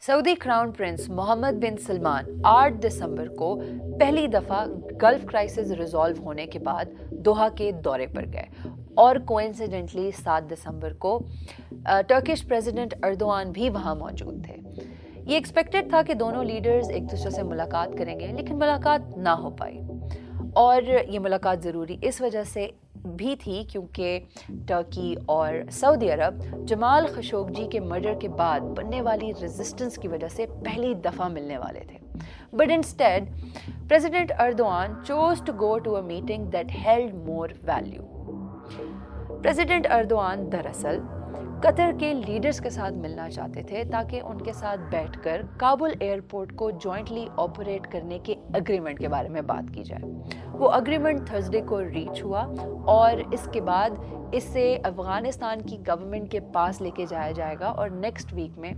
Saudi crown Prince Mohammad बिन सलमान 8 दिसंबर को पहली दफ़ा गल्फ क्राइसिस रिजॉल्व होने के बाद दोहा के दौरे पर गए और कोइंसिडेंटली 7 दिसंबर को टर्किश प्रेसिडेंट अर्दोआन भी वहाँ मौजूद थे। ये एक्सपेक्टेड था कि दोनों लीडर्स एक दूसरे से मुलाकात करेंगे, लेकिन मुलाकात ना हो पाई। और ये मुलाकात ज़रूरी इस वजह से भी थी क्योंकि टर्की और सऊदी अरब जमाल खशोगी के मर्डर के बाद बनने वाली रेजिस्टेंस की वजह से पहली दफ़ा मिलने वाले थे। But instead president Erdogan chose to go to a meeting that held more value. President Erdogan दरअसल कतर के लीडर्स के साथ मिलना चाहते थे ताकि उनके साथ बैठकर काबुल एयरपोर्ट को जॉइंटली ऑपरेट करने के एग्रीमेंट के बारे में बात की जाए। वो एग्रीमेंट थर्सडे को रीच हुआ और इसके बाद इसे अफगानिस्तान की गवर्नमेंट के पास लेके जाया जाएगा और नेक्स्ट वीक में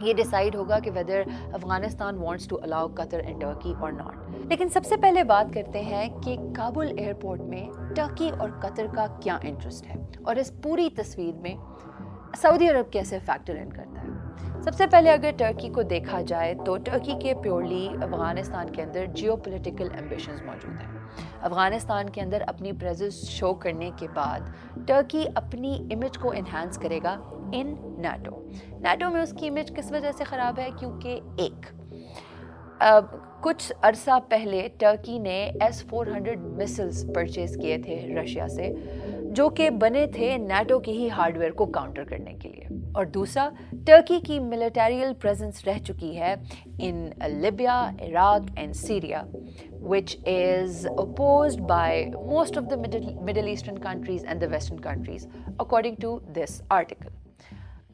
ये डिसाइड होगा कि whether Afghanistan wants to allow Qatar and Turkey और नॉट। लेकिन सबसे पहले बात करते हैं कि काबुल एयरपोर्ट में टर्की और कतर का क्या इंटरेस्ट है और इस पूरी तस्वीर में सऊदी अरब कैसे फैक्टर इन करता है। सबसे पहले अगर टर्की को देखा जाए तो टर्की के प्योरली अफगानिस्तान के अंदर जियोपॉलिटिकल एम्बिशंस मौजूद हैं। अफगानिस्तान के अंदर अपनी प्रेजेंस शो करने के बाद टर्की अपनी इमेज को इन्हांस करेगा इन नाटो में उसकी इमेज किस वजह से ख़राब है क्योंकि कुछ अरसा पहले टर्की ने S-400 मिसाइल्स परचेज किए थे रशिया से, जो कि बने थे नाटो की ही हार्डवेयर को काउंटर करने के लिए। और दूसरा, टर्की की मिलिटेरियल प्रेजेंस रह चुकी है in Libya, Iraq and Syria, which is opposed by most of the Middle Eastern countries and the Western countries, according to this article.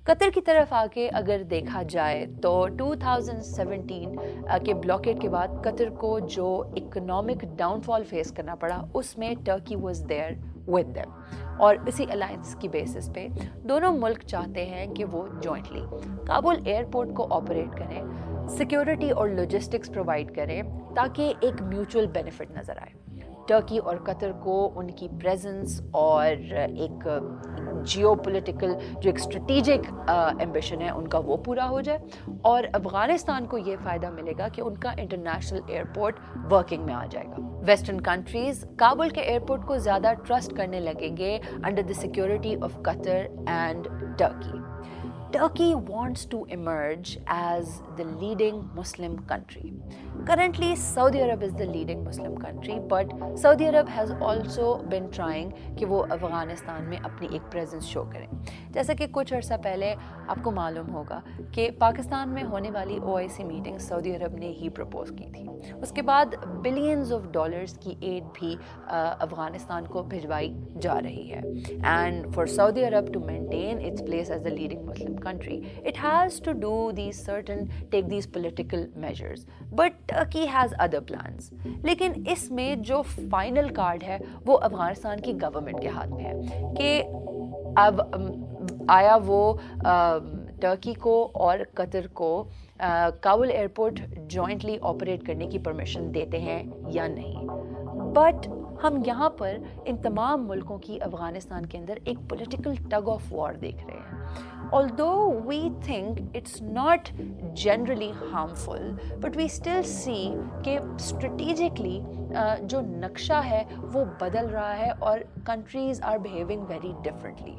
Qatar की तरफ आके अगर देखा जाए तो 2017 के ब्लॉकेट के बाद कतर को जो इकोनॉमिक डाउनफॉल फेस करना पड़ा उसमें Turkey was there with them. और इसी अलायंस की बेसिस पे दोनों मुल्क चाहते हैं कि वो जॉइंटली काबुल एयरपोर्ट को ऑपरेट करें, सिक्योरिटी और लॉजिस्टिक्स प्रोवाइड करें ताकि एक म्यूचुअल बेनिफिट नज़र आए। टर्की और कतर को उनकी प्रेजेंस और एक जियोपॉलिटिकल जो एक स्ट्रेटेजिक एम्बिशन है उनका वो पूरा हो जाए और अफगानिस्तान को ये फ़ायदा मिलेगा कि उनका इंटरनेशनल एयरपोर्ट वर्किंग में आ जाएगा। वेस्टर्न कंट्रीज़ काबुल के एयरपोर्ट को ज़्यादा ट्रस्ट करने लगेंगे under the security of Qatar and Turkey. Turkey wants to emerge as the leading Muslim country. Currently, Saudi Arab is the leading Muslim country, but Saudi Arab has also been trying कि वो अफ़गानिस्तान में अपनी एक presence show करें। जैसा कि कुछ अर्सा पहले आपको मालूम होगा कि पाकिस्तान में होने वाली OIC मीटिंग सऊदी अरब ने ही प्रपोज की थी। उसके बाद बिलियंस ऑफ डॉलर्स की एड भी अफ़गानिस्तान को भिजवाई जा रही है। And for Saudi Arabia to maintain its place as the leading Muslim country, it has to do take these political measures, but Turkey has other plans. लेकिन इसमें जो फाइनल कार्ड है वो अफगानिस्तान की गवर्नमेंट के हाथ में है कि अब आया वो टर्की को और कतर को काबुल एयरपोर्ट जॉइंटली ऑपरेट करने की परमिशन देते हैं या नहीं। बट हम यहाँ पर इन तमाम मुल्कों की अफगानिस्तान के अंदर एक पॉलिटिकल टग ऑफ वॉर देख रहे हैं। Although we think it's not generally harmful, but we still see कि strategically जो नक्शा है वो बदल रहा है और countries are behaving very differently.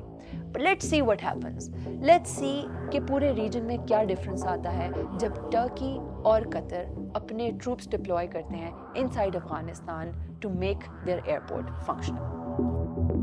But let's see what happens. Let's see कि पूरे रीजन में क्या डिफरेंस आता है जब टर्की और कतर अपने ट्रूप्स डिप्लॉय करते हैं inside Afghanistan to make their airport functional.